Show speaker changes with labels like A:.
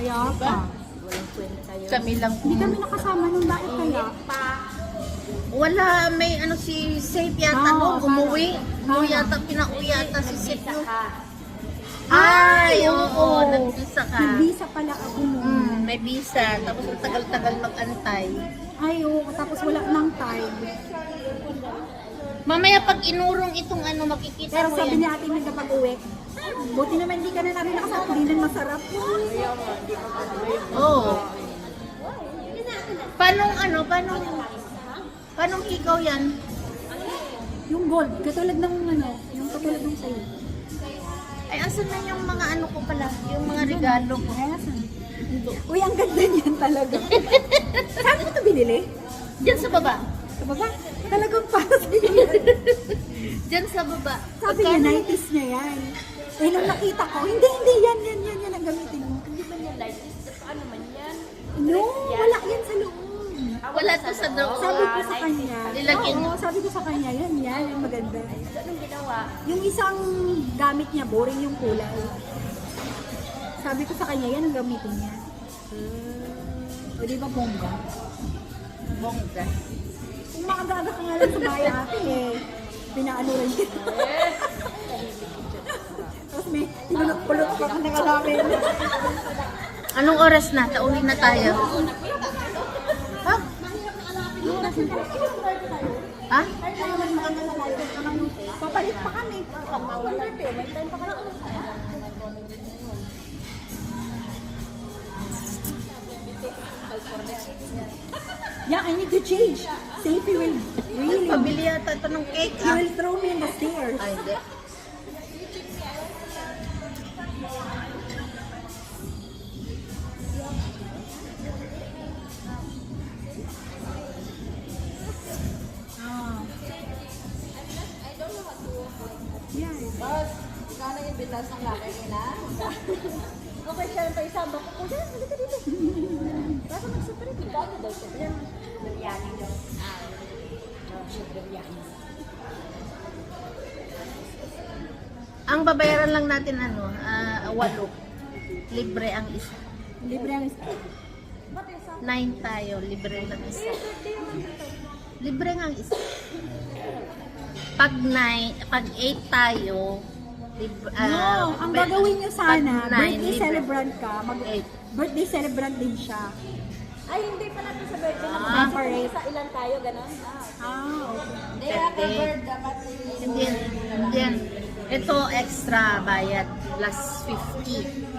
A: Kaya pa.
B: Walang kwenta yun.
C: Kami lang.
A: Hindi kami nakasama nung bakit kaya?
C: Wala, may ano si Safe yata
A: Oo,
C: no, umuwi. Umuwi
A: parang.
C: yata, pinauwi yata si Safe no.
A: Ay,
C: Ay, oo,
A: oo.
C: nag-visa ka.
A: Nag-visa pala ako noon.
C: May visa, tapos ang tagal-tagal mag-antay.
A: Ay, oo. Tapos wala nang time.
C: Mamaya pag inurong itong ano, makikita
A: Pero
C: mo
A: sabi
C: yan.
A: niya atin nagkapag-uwi. Buti naman hindi ka na namin nakasama. Hindi na masarap.
C: Oo. Paano ikaw yan?
A: Yung gold. Katulad ng ano. Yung katulad ng sa'yo.
C: Ay, asan na yung mga ano ko pala, yung mga regalo ko.
A: Ay, asan? Uy, ang ganda niyan talaga. Saan mo ito binili?
C: Diyan sa baba.
A: Sa baba? Talagang para sa iyo.
C: Diyan sa baba.
A: Sabi niya, 90s niya yan. Eh, nung nakita ko, hindi, yan ang gamitin mo.
B: Hindi ba niya like this? Paano man yan?
A: No, wala yan sa loob.
C: Wala to sa loob.
A: Sabi ko sa kanya,
C: Nilagyan
A: oo, sabi ko sa kanya, yan, yung maganda.
B: So, anong ginawa?
A: Yung isang gamit niya, boring yung kulay. Sabi ko sa kanya, yan ang gamitin niya. O di ba bongga?
C: Bongga.
A: Kung makagaga ka nga lang sa bahay ate eh, pinaano rin kita. Tapos may tinulot-pulot pa ka na namin.
C: Anong oras na? Tauwi na tayo. Ha? Ha?
A: Papalit pa kami.
B: May time pa kayo.
A: Yeah, I need to change. Safety will really,
C: Pabili yata ito ng cake.
A: he will throw me in the stairs.
C: Ay, hindi.
A: Ah. Yeah.
B: Sana yung bitas ng laki nila. Okay, siya pa isama ko. Kuya, halika dito. Baka mag-separate. Ikaw daw siya. Yan. Biryani daw. Siya biryani.
C: Ang babayaran lang natin ano, 8. Libre ang isa.
A: Libre ang isa.
C: 9 tayo, libre lang isa. Libre nga ang isa. Pag 8 tayo, libre,
A: No, ang gagawin niyo sana,
C: pag 9,
A: birthday
C: libre.
A: celebrant ka,
C: Eight.
A: birthday celebrant din siya.
B: Ay, hindi pa natin sa birthday.
A: Separate.
B: Sa ilan tayo, gano'n?
A: Okay.
B: Hindi, ako bird dapat.
C: Hindi yan. Ito extra bayad plus 50.